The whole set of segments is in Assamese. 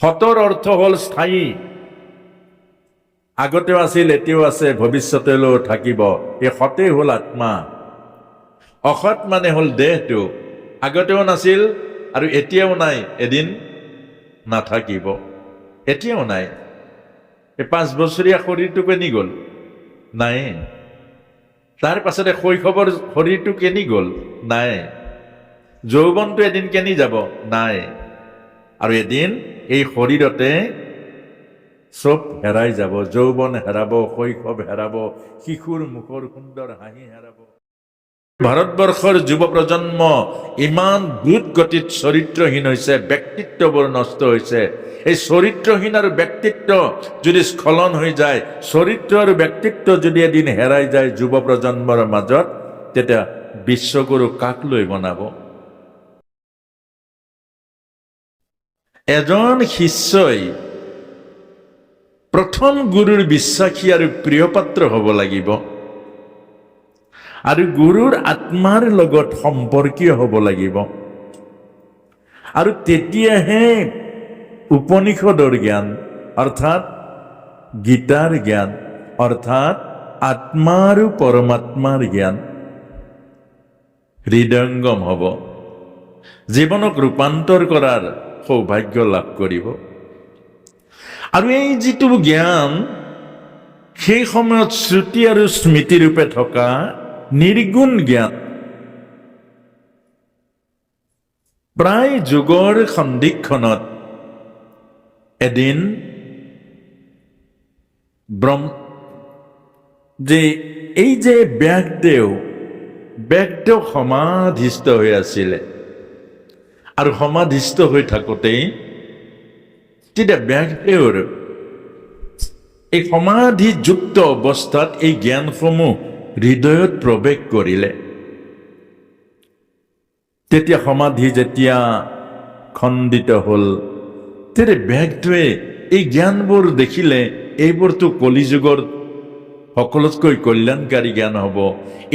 সতৰ অৰ্থ হ'ল স্থায়ী। আগতেও আছিল, এতিয়াও আছে, ভৱিষ্যতেও থাকিব। এই সতেই হ'ল আত্মা। অসৎ মানে হ'ল দেহটো। আগতেও নাছিল আৰু এতিয়াও নাই, এদিন নাথাকিব। এতিয়াও নাই। এই 5 বছৰীয়া শৰীৰটো কেনি গ'ল? নাই। তাৰ পাছতে শৈশৱৰ শৰীৰটো কেনি গ'ল? নাই। যৌৱনটো এদিন কেনি যাব? নাই। আৰু এদিন এই শৰীৰতে চব হেৰাই যাব। যৌৱন হেৰাব, শৈশৱ হেৰাব, শিশুৰ মুখৰ সুন্দৰ হাঁহি হেৰাব। ভাৰতবৰ্ষৰ যুৱ প্ৰজন্ম ইমান দ্ৰুত গতিত চৰিত্ৰহীন হৈছে, ব্যক্তিত্ববোৰ নষ্ট হৈছে। এই চৰিত্ৰহীন আৰু ব্যক্তিত্ব যদি স্খলন হৈ যায়, চৰিত্ৰ আৰু ব্যক্তিত্ব যদি এদিন হেৰাই যায় যুৱ প্ৰজন্মৰ মাজত, তেতিয়া বিশ্বগুৰু কাক লৈ বনাব? এজন শিষ্যই প্ৰথম গুৰুৰ বিশ্বাসী আৰু প্ৰিয়পাত্ৰ হ'ব লাগিব, আৰু গুৰুৰ আত্মাৰ লগত সম্পৰ্কীয় হ'ব লাগিব। আৰু তেতিয়াহে উপনিষদৰ জ্ঞান অৰ্থাৎ গীতাৰ জ্ঞান অৰ্থাৎ আত্মা আৰু পৰমাত্মাৰ জ্ঞান হৃদয়ঙ্গম হ'ব, জীৱনক ৰূপান্তৰ কৰাৰ সৌভাগ্য লাভ কৰিব। আৰু এই যিটো জ্ঞান, সেই সময়ত শ্ৰুতি আৰু স্মৃতিৰূপে থকা নিৰ্গুণ জ্ঞান প্ৰায় যুগৰ সন্ধিক্ষণত এদিন যে এই যে ব্যাসদেৱ সমাধিস্থ হৈ আছিলে, আৰু সমাধিস্থ হৈ থাকোঁতেই তেতিয়া ব্যাসদেৱৰ এই সমাধিযুক্ত অৱস্থাত এই জ্ঞানসমূহ হৃদয়ত প্ৰৱেশ কৰিলে। তেতিয়া সমাধি যেতিয়া খণ্ডিত হ'ল, তেতিয়া ব্যাসদেৱে এই জ্ঞানবোৰ দেখিলে, এইবোৰতো কলিযুগৰ সকলোতকৈ কল্যাণকাৰী জ্ঞান হ'ব।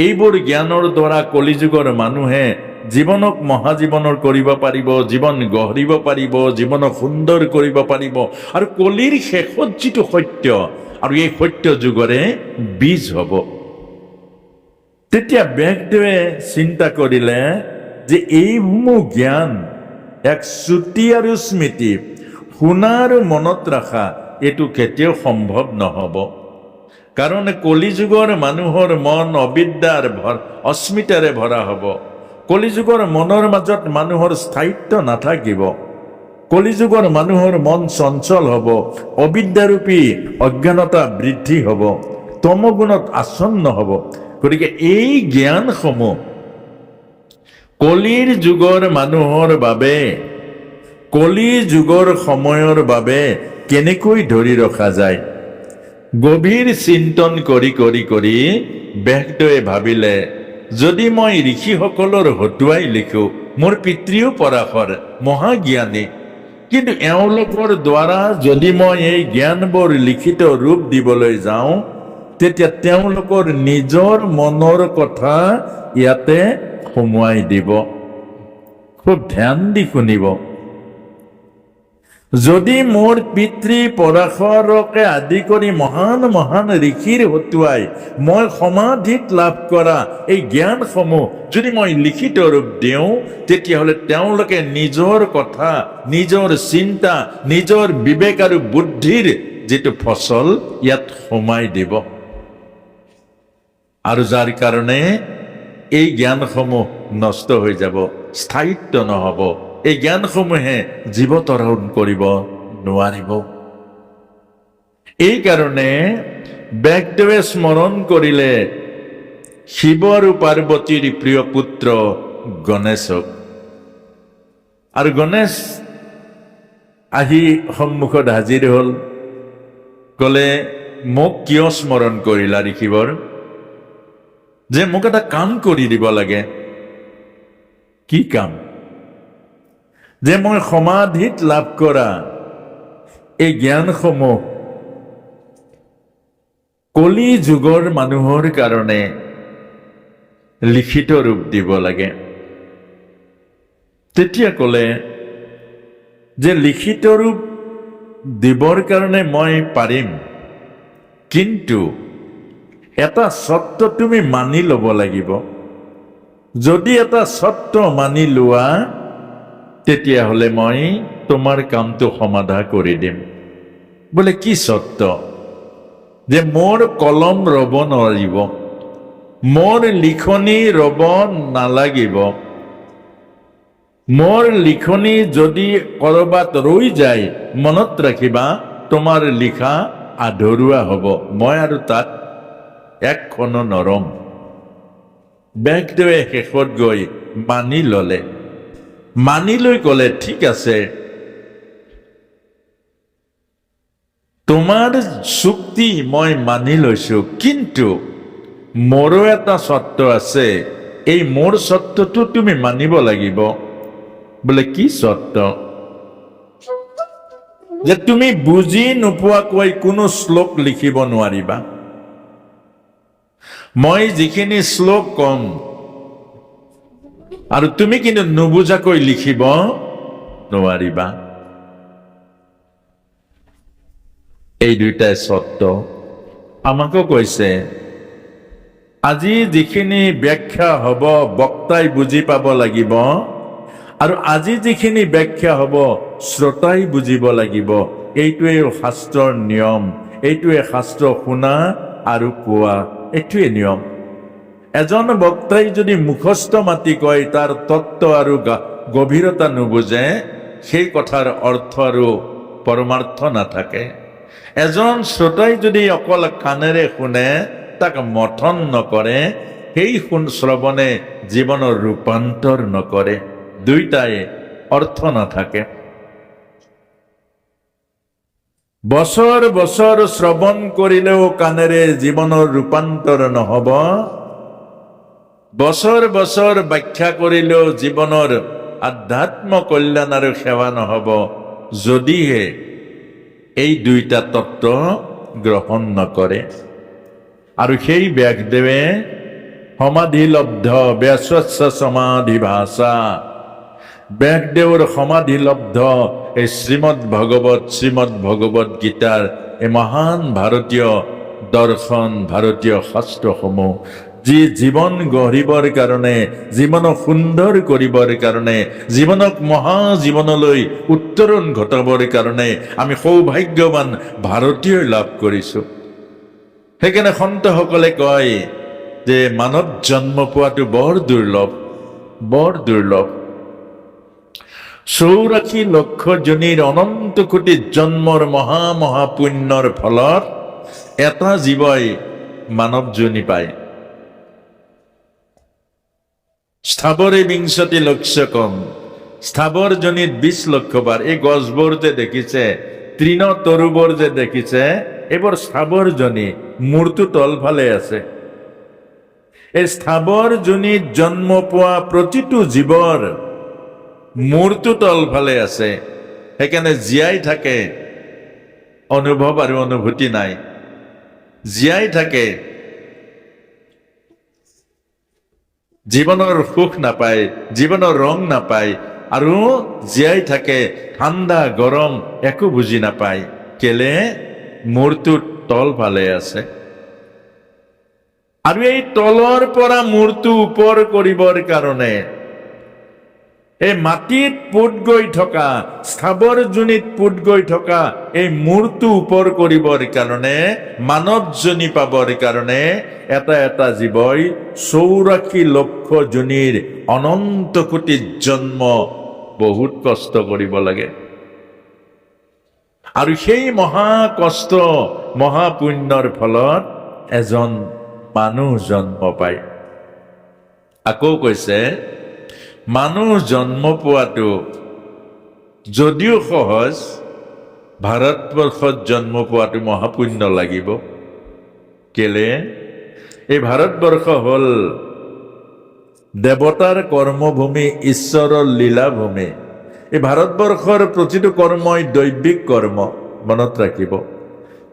এইবোৰ জ্ঞানৰ দ্বাৰা কলিযুগৰ মানুহে জীৱনক মহাজীৱনৰ কৰিব পাৰিব, জীৱন গঢ়িব পাৰিব, জীৱনক সুন্দৰ কৰিব পাৰিব। আৰু কলিৰ শেষত যিটো সত্য, আৰু এই সত্য যুগৰে বীজ হ'ব। তেতিয়া ব্যাসদেৱে চিন্তা কৰিলে যে এইসমূহ জ্ঞান এক শ্ৰুতি আৰু স্মৃতি, শুনা আৰু মনত ৰখা, এইটো কেতিয়াও সম্ভৱ নহ'ব। কাৰণ কলিযুগৰ মানুহৰ মন অবিদ্যাৰ অস্মিতাৰে ভৰা হ'ব। কলিযুগৰ মনৰ মাজত মানুহৰ স্থায়িত্ব নাথাকিব। কলিযুগৰ মানুহৰ মন চঞ্চল হ'ব, অবিদ্যাৰূপী অজ্ঞানতা বৃদ্ধি হ'ব, তমগুণত আচ্ছন্ন হ'ব। গতিকে এই জ্ঞানসমূহ কলিৰ যুগৰ মানুহৰ বাবে, কলি যুগৰ সময়ৰ বাবে কেনেকৈ ধৰি ৰখা যায়? গভীৰ চিন্তন কৰি কৰি কৰি ব্যাসদেৱে ভাবিলে, যদি মই ঋষিসকলৰ হতুৱাই লিখো, মোৰ পিতৃও পৰাশৰ মহাজ্ঞানী, কিন্তু এওঁলোকৰ দ্বাৰা যদি মই এই জ্ঞানবোৰ লিখিত ৰূপ দিবলৈ যাওঁ, তেতিয়া তেওঁলোকৰ নিজৰ মনৰ কথা ইয়াতে সোমোৱাই দিব। খুব ধ্যান দি শুনিব। যদি মোৰ পিতৃ পৰাশৰকে আদি কৰি মহান মহান ঋষিৰ হতুৱাই মই সমাধিত লাভ কৰা এই জ্ঞানসমূহ যদি মই লিখিত ৰূপ দিওঁ, তেতিয়াহ'লে তেওঁলোকে নিজৰ কথা, নিজৰ চিন্তা, নিজৰ বিবেক আৰু বুদ্ধিৰ যিটো ফচল ইয়াত সোমাই দিব। আৰু যাৰ কাৰণে এই জ্ঞানসমূহ নষ্ট হৈ যাব, স্থায়িত্ব নহ'ব। এই জ্ঞানসমূহে জীৱতৰণ কৰিব নোৱাৰিব। এই কাৰণে ব্যাসদেৱে স্মৰণ কৰিলে শিৱ আৰু পাৰ্বতীৰ প্ৰিয় পুত্ৰ গণেশক। আৰু গণেশ আহি সন্মুখত হাজিৰ হ'ল। ক'লে, মোক কিয় স্মৰণ কৰিলা ঋষিবৰ? যে মোক এটা কাম কৰি দিব লাগে। কি কাম? যে মই সমাধিত লাভ কৰা এই জ্ঞানসমূহ কলি যুগৰ মানুহৰ কাৰণে লিখিত ৰূপ দিব লাগে। তেতিয়া ক'লে যে লিখিত ৰূপ দিবৰ কাৰণে মই পাৰিম, কিন্তু এটা চৰ্ত তুমি মানি ল'ব লাগিব। যদি এটা চৰ্ত মানি লোৱা, তেতিয়াহ'লে মই তোমাৰ কামটো সমাধা কৰি দিম। বোলে কি চৰ্ত? যে মোৰ কলম ৰ'ব নোৱাৰিব, মোৰ লিখনি ৰ'ব নালাগিব, মোৰ লিখনি যদি ক'ৰবাত ৰৈ যায়, মনত ৰাখিবা তোমাৰ লিখা আধৰুৱা হ'ব, মই আৰু তাত একখনো নৰম। ব্যাসদেৱে শেষত গৈ মানি ল'লে, মানি লৈ ক'লে ঠিক আছে, তোমাৰ চুক্তি মই মানি লৈছো, কিন্তু মোৰো এটা চৰ্ত আছে, এই মোৰ চৰ্তটো তুমি মানিব লাগিব। বোলে কি চৰ্ত? যে তুমি বুজি নোপোৱাকৈ কোনো শ্লোক লিখিব নোৱাৰিবা। মই যিখিনি শ্লোক কম আৰু তুমি কিন্তু নুবুজাকৈ লিখিব নোৱাৰিবা। এই দুইটাই চৰ্ত আমাকো কৈছে। আজি যিখিনি ব্যাখ্যা হ'ব বক্তাই বুজি পাব লাগিব, আৰু আজি যিখিনি ব্যাখ্যা হ'ব শ্ৰোতাই বুজিব লাগিব। এইটোৱে শাস্ত্ৰৰ নিয়ম, এইটোৱে শাস্ত্ৰ শুনা আৰু কোৱা, এইটোৱে নিয়ম। এজন বক্তাই যদি মুখস্থ মাতি কয়, তাৰ তত্ত্ব আৰু গভীৰতা নুবুজে, সেই কথাৰ অৰ্থ আৰু পৰমাৰ্থ নাথাকে। এজন শ্ৰোতাই যদি অকল কাণেৰে শুনে, তাক মথন নকৰে, সেই শ্ৰৱণে জীৱনৰ ৰূপান্তৰ নকৰে, দুইটাই অৰ্থ নাথাকে। বছৰ বছৰ শ্ৰৱণ কৰিলেও কাণেৰে জীৱনৰ ৰূপান্তৰ নহ'ব, বছৰ বছৰ ব্যাখ্যা কৰিলেও জীৱনৰ আধ্যাত্ম কল্যাণ আৰু সেৱা নহ'ব, যদিহে এই দুইটা তত্ত্ব গ্ৰহণ নকৰে। আৰু সেই ব্যাসদেৱে সমাধিলব্ধ ব্যাসস্য সমাধি ভাষা, ব্যাসদেৱৰ সমাধিলব্ধ এই শ্ৰীমদ ভগৱত গীতাৰ এই মহান ভাৰতীয় দৰ্শন, ভাৰতীয় শাস্ত্ৰসমূহ, যি জীৱন গঢ়িবৰ কাৰণে, জীৱনক সুন্দৰ কৰিবৰ কাৰণে, জীৱনক মহাজীৱনলৈ উত্তৰণ ঘটাবৰ কাৰণে আমি সৌভাগ্যৱান ভাৰতীয় লাভ কৰিছোঁ। সেইকাৰণে সন্তসকলে কয় যে মানৱ জন্ম পোৱাটো বৰ দুৰ্লভ, বৰ দুৰ্লভ। 84 লক্ষ জনীৰ অনন্ত কোটি জন্মৰ মহা পুণ্যৰ ফলত এটা জীৱই মানৱ জনী পায়। স্থাবৰে বিংশতি লক্ষকম, স্থাবৰ জনীত 20 লক্ষ বাৰ। এই গছবোৰ যে দেখিছে, তৃণ তৰুবোৰ যে দেখিছে, এইবোৰ স্থাবৰ জনী, মূৰটো তলফালে আছে। এই স্থাবৰ জনীত জন্ম পোৱা প্ৰতিটো জীৱৰ মূৰটো তলফালে আছে। সেইকাৰণে জীয়াই থাকে, অনুভৱ আৰু অনুভূতি নাই, জীয়াই থাকে, জীৱনৰ সুখ নাপায়, জীৱনৰ ৰং নাপায়, আৰু জীয়াই থাকে ঠাণ্ডা গৰম একো বুজি নাপায়। কেলে? মূৰটো তলফালে আছে। আৰু এই তলৰ পৰা মূৰটো ওপৰ কৰিবৰ কাৰণে, এই মাটিত পোত গৈ থকা, স্থাবৰ জনীত পোত গৈ থকা এই মূৰটো ওপৰ কৰিবৰ কাৰণে, মানৱ জনী পাবৰ কাৰণে এটা এটা জীৱই 84 লক্ষ জনীৰ অনন্ত কোটি জন্ম বহুত কষ্ট কৰিব লাগে। আৰু সেই মহা কষ্ট, মহাপুণ্যৰ ফলত এজন মানুহ জন্ম পায়। আকৌ কৈছে, মানুহ জন্ম পোৱাটো যদিও সহজ, ভাৰতবৰ্ষত জন্ম পোৱাটো মহাপুণ্য লাগিব। কেলে? এই ভাৰতবৰ্ষ হ'ল দেৱতাৰ কৰ্মভূমি, ঈশ্বৰৰ লীলাভূমি। এই ভাৰতবৰ্ষৰ প্ৰতিটো কৰ্মই দৈবিক কৰ্ম, মনত ৰাখিব।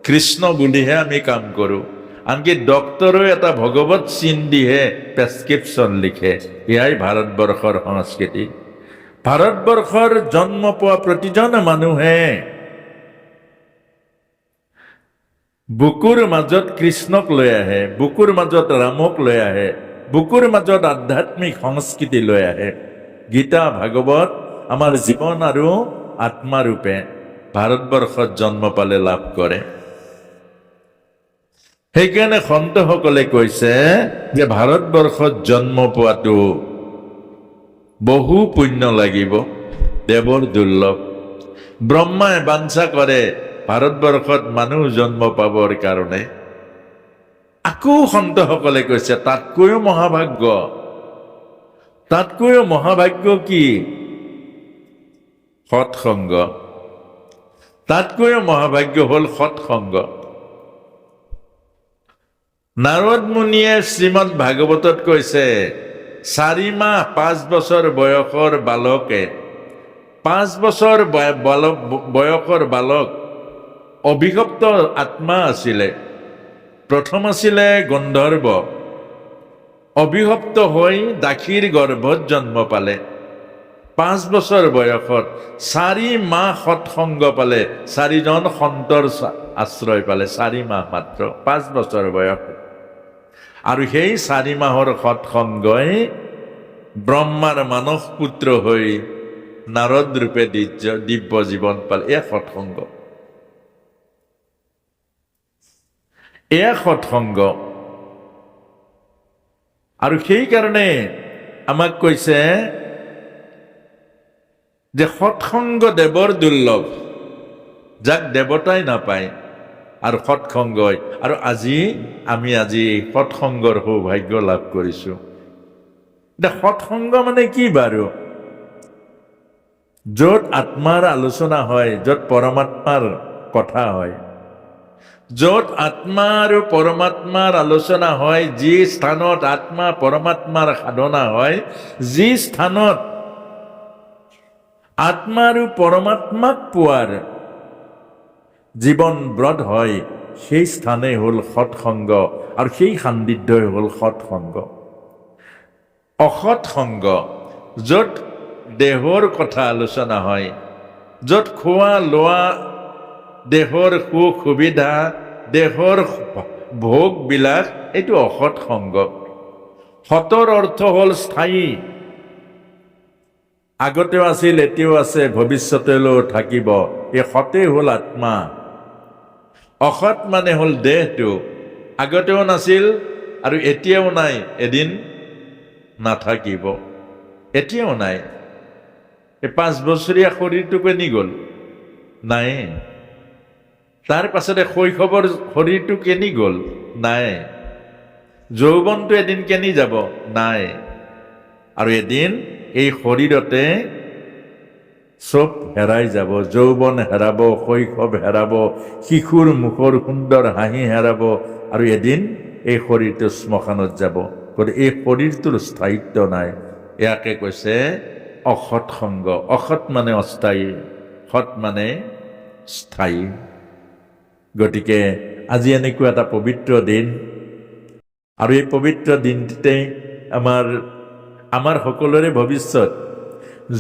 কৃষ্ণ বুলিহে আমি কাম কৰোঁ। আনকি ডক্তৰেও এটা ভগৱত চিন দিহে প্ৰেছক্ৰিপশ্যন লিখে। এয়াই ভাৰতবৰ্ষৰ সংস্কৃতি। ভাৰতবৰ্ষৰ জন্ম পোৱা প্ৰতিজন মানুহে বুকুৰ মাজত কৃষ্ণক লৈ আহে, বুকুৰ মাজত ৰামক লৈ আহে, বুকুৰ মাজত আধ্যাত্মিক সংস্কৃতি লৈ আহে। গীতা ভাগৱত আমাৰ জীৱন আৰু আত্মাৰূপে ভাৰতবৰ্ষত জন্ম পালে লাভ কৰে। সেইকাৰণে সন্তসকলে কৈছে যে ভাৰতবৰ্ষত জন্ম পোৱাটো বহু পুণ্য লাগিব, দেৱৰ দুৰ্লভ। ব্ৰহ্মাই বাঞ্ছা কৰে ভাৰতবৰ্ষত মানুহ জন্ম পাবৰ কাৰণে। আকৌ সন্তসকলে কৈছে তাতকৈও মহাভাগ্য, তাতকৈও মহাভাগ্য কি? সৎসংগ। তাতকৈও মহাভাগ্য হ'ল সৎসংগ। নাৰদ মুনিয়ে শ্ৰীমদ ভাগৱতত কৈছে 4 মাহ 5 বছৰ বয়সৰ বালকে, 5 বছৰ বয়সৰ বালক অভিশপ্ত আত্মা আছিলে। প্ৰথম আছিলে গন্ধৰ্ব, অভিশপ্ত হৈ দাসীৰ গৰ্ভত জন্ম পালে। 5 বছৰ বয়সত 4 মাহ সৎসংগ পালে, 4জন সন্তৰ আশ্ৰয় পালে। 4 মাহ মাত্ৰ, 5 বছৰ বয়স। আৰু সেই 4 মাহৰ সৎসংগই ব্ৰহ্মাৰ মানস পুত্ৰ হৈ নাৰদ ৰূপে দিব্য জীৱন পালে। এয়া সৎসংগ, এয়া সৎসংগ। আৰু সেইকাৰণে আমাক কৈছে যে সৎসংগ দেৱৰ দুৰ্লভ, যাক দেৱতাই নাপায়। আৰু সৎসংগই, আৰু আমি আজি সৎসংগৰ সৌভাগ্য লাভ কৰিছো। এতিয়া সৎসংগ মানে কি বাৰু? য'ত আত্মাৰ আলোচনা হয়, য'ত পৰমাত্মাৰ কথা হয়, য'ত আত্মা আৰু পৰমাত্মাৰ আলোচনা হয়, যি স্থানত আত্মা পৰমাত্মাৰ সাধনা হয়, যি স্থানত আত্মা আৰু পৰমাত্মাক পোৱাৰ জীৱন ব্ৰত হয়, সেই স্থানেই হ'ল সৎসংগ, আৰু সেই সান্নিধ্যই হ'ল সৎসংগ। অসৎসংগ, য'ত দেহৰ কথা আলোচনা হয়, য'ত খোৱা লোৱা, দেহৰ সুখ সুবিধা, দেহৰ ভোগবিলাক, এইটো অসৎসংগ। সতৰ অৰ্থ হ'ল স্থায়ী, আগতেও আছিল, এতিয়াও আছে, ভৱিষ্যতেও থাকিব। এই সতেই হ'ল আত্মা। অসৎ মানে হ'ল দেহটো, আগতেও নাছিল আৰু এতিয়াও নাই, এদিন নাথাকিব, এতিয়াও নাই। এই 5 বছৰীয়া শৰীৰটো কেনি গ'ল? নাই। তাৰ পাছতে শৈশৱৰ শৰীৰটো কেনি গ'ল? নাই। যৌৱনটো এদিন কেনি যাব? নাই। আৰু এদিন এই শৰীৰতে চব হেৰাই যাব। যৌৱন হেৰাব, শৈশৱ হেৰাব, শিশুৰ মুখৰ সুন্দৰ হাঁহি হেৰাব, আৰু এদিন এই শৰীৰটো শ্মশানত যাব। গতিকে এই শৰীৰটোৰ স্থায়িত্ব নাই। ইয়াকে কৈছে অসৎ সংগ। অসৎ মানে অস্থায়ী, সৎ মানে স্থায়ী। গতিকে আজি এনেকুৱা এটা পবিত্ৰ দিন, আৰু এই পবিত্ৰ দিনটোতে আমাৰ সকলোৰে ভৱিষ্যত,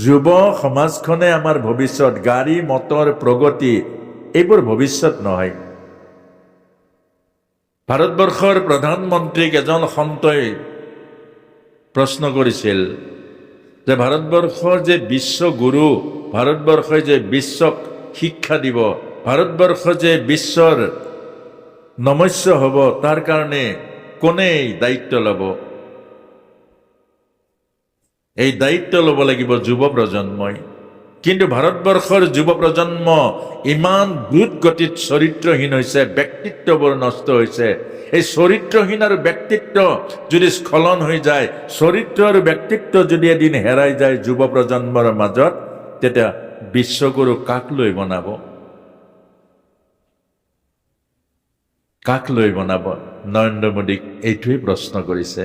যুৱ সমাজখনে আমাৰ ভৱিষ্যত। গাড়ী মটৰ প্ৰগতি এইবোৰ ভৱিষ্যত নহয়। ভাৰতবৰ্ষৰ প্ৰধানমন্ত্ৰীক এজন সন্তই প্ৰশ্ন কৰিছিল যে ভাৰতবৰ্ষৰ যে বিশ্বগুৰু, ভাৰতবৰ্ষই যে বিশ্বক শিক্ষা দিব, ভাৰতবৰ্ষ যে বিশ্বৰ নমস্য হ'ব, তাৰ কাৰণে কোনে দায়িত্ব ল'ব? এই দায়িত্ব ল'ব লাগিব যুৱ প্ৰজন্মই। কিন্তু ভাৰতবৰ্ষৰ যুৱ প্ৰজন্ম ইমান দ্ৰুত গতিত চৰিত্ৰহীন হৈছে, ব্যক্তিত্ববোৰ নষ্ট হৈছে। এই চৰিত্ৰহীন আৰু ব্যক্তিত্ব যদি স্খলন হৈ যায়, চৰিত্ৰ আৰু ব্যক্তিত্ব যদি এদিন হেৰাই যায় যুৱ প্ৰজন্মৰ মাজত, তেতিয়া বিশ্বগুৰু কাক লৈ বনাব? কাক লৈ বনাব? নৰেন্দ্ৰ মোদীক এইটোৱেই প্ৰশ্ন কৰিছে।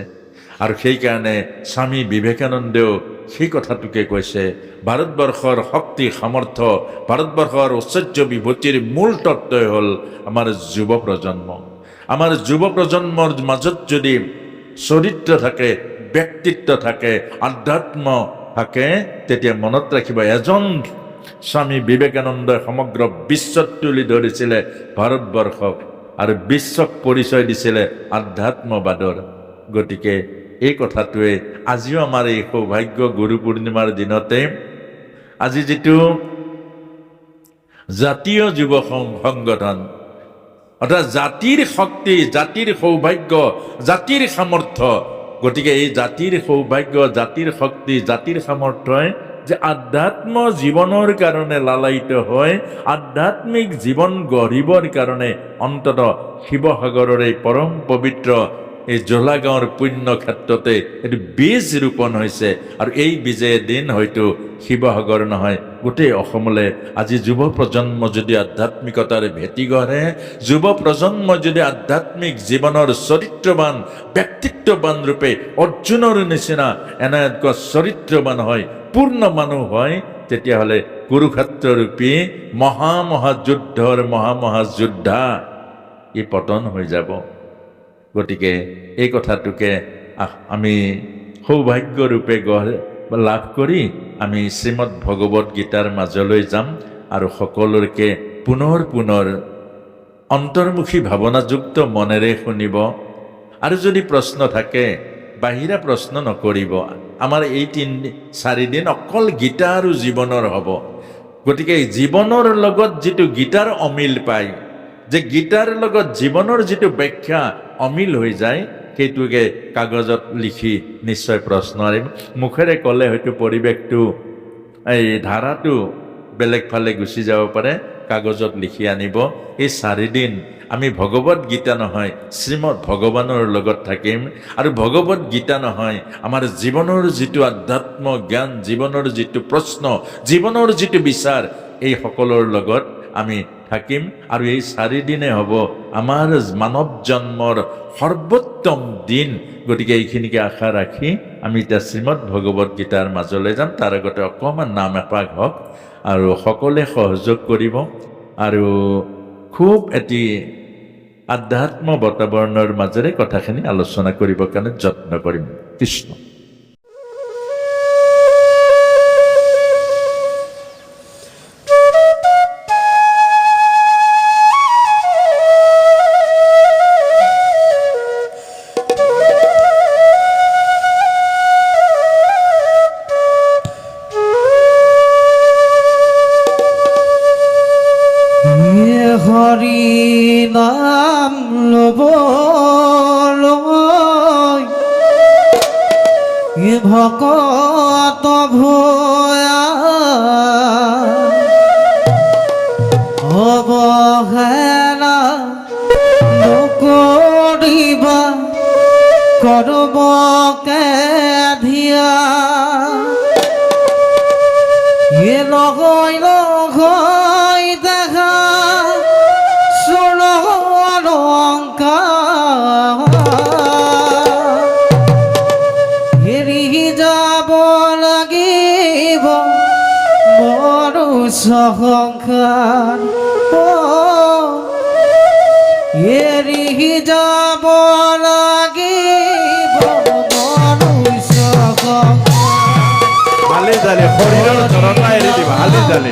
আৰু সেইকাৰণে স্বামী বিবেকানন্দেও সেই কথাটোকে কৈছে, ভাৰতবৰ্ষৰ শক্তি সামৰ্থ্য, ভাৰতবৰ্ষৰ ঐশ্বৰ্য বিভূতিৰ মূল তত্ত্বই হ'ল আমাৰ যুৱ প্ৰজন্ম। আমাৰ যুৱ প্ৰজন্মৰ মাজত যদি চৰিত্ৰ থাকে, ব্যক্তিত্ব থাকে, আধ্যাত্ম থাকে, তেতিয়া মনত ৰাখিব, এজন স্বামী বিবেকানন্দই সমগ্ৰ বিশ্বত তুলি ধৰিছিলে ভাৰতবৰ্ষক। আৰু বিশ্বক পৰিচয় দিছিলে আধ্যাত্মবাদৰ। গতিকে এই কথাটোৱে আজিও আমাৰ এই সৌভাগ্য গুৰু পূৰ্ণিমাৰ দিনতে আজি যিটো জাতীয় যুৱ সংগঠন অৰ্থাৎ জাতিৰ শক্তি, জাতিৰ সৌভাগ্য, জাতিৰ সামৰ্থ্য, গতিকে এই জাতিৰ সৌভাগ্য, জাতিৰ শক্তি, জাতিৰ সামৰ্থ্যই যে আধ্যাত্ম জীৱনৰ কাৰণে লালায়িত হয়, আধ্যাত্মিক জীৱন গঢ়িবৰ কাৰণে অন্তত শিৱসাগৰৰ এই পৰম পবিত্ৰ এই জোলা গাঁৱৰ পুণ্য ক্ষেত্ৰতে এইটো বীজ ৰোপণ হৈছে। আৰু এই বীজে দিন হয়তো শিৱসাগৰ নহয় গোটেই অসমলৈ আজি যুৱ প্ৰজন্ম যদি আধ্যাত্মিকতাৰে ভেটি গঢ়ে, যুৱ প্ৰজন্ম যদি আধ্যাত্মিক জীৱনৰ চৰিত্ৰবান, ব্যক্তিত্ববান ৰূপে অৰ্জুনৰ নিচিনা এনেকুৱা চৰিত্ৰবান হয়, পূৰ্ণ মানুহ হয়, তেতিয়াহ'লে কুৰুক্ষেত্ৰৰূপী মহামহাযুদ্ধৰ মহামহাযোদ্ধা ই পতন হৈ যাব। গতিকে এই কথাটোকে আমি সৌভাগ্যৰূপে লাভ কৰি আমি শ্ৰীমদ ভগৱত গীতাৰ মাজলৈ যাম আৰু সকলোকে পুনৰ পুনৰ অন্তৰ্মুখী ভাৱনাযুক্ত মনেৰে শুনিব। আৰু যদি প্ৰশ্ন থাকে বাহিৰা প্ৰশ্ন নকৰিব। আমাৰ এই 3-4 দিন অকল গীতা আৰু জীৱনৰ হ'ব। গতিকে জীৱনৰ লগত যিটো গীতাৰ অমিল পায়, যে গীতাৰ লগত জীৱনৰ যিটো ব্যাখ্যা অমিল হৈ যায়, সেইটোকে কাগজত লিখি নিশ্চয় প্ৰশ্ন আহিব। মুখেৰে ক'লে হয়তো পৰিৱেশটো এই ধাৰাটো বেলেগ ফালে গুচি যাব পাৰে, কাগজত লিখি আনিব। এই 4 দিন আমি ভগৱত গীতা নহয় শ্ৰীমদ ভগৱানৰ লগত থাকিম। আৰু ভগৱত গীতা নহয় আমাৰ জীৱনৰ যিটো আধ্যাত্ম জ্ঞান, জীৱনৰ যিটো প্ৰশ্ন, জীৱনৰ যিটো বিচাৰ, এই সকলৰ লগত আমি থাকিম। আৰু এই 4 দিনে হ'ব আমাৰ মানৱ জন্মৰ সৰ্বোত্তম দিন। গতিকে এইখিনিকে আশা ৰাখি আমি এতিয়া শ্ৰীমদ ভগৱত গীতাৰ মাজলৈ যাম। তাৰ আগতে অকণমান নাম এপাক হওক আৰু সকলোৱে সহযোগ কৰিব আৰু খুব এটি আধ্যাত্ম বাতাবৰণৰ মাজেৰে কথাখিনি আলোচনা কৰিবৰ কাৰণে যত্ন কৰিম। কৃষ্ণ। হৰি নাম ল'বলৈ ভকত ভয়া অৱহেলা নকৰিবা কৰ্মকে ধিয়া লগৈ লগৈ দেখা এৰি যাব লাগিব মনুষ্যসংসাৰ, এৰি যাব লাগিব মনুষ্যসংসাৰ। হালি জালি শৰীৰৰ ধৰণা এৰি দিবা, হালি জালি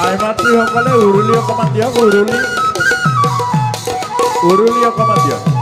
আইমাতৃসকলে উৰুলি অকণমান দিয়ক, উৰুলি অকণমান দিয়ক।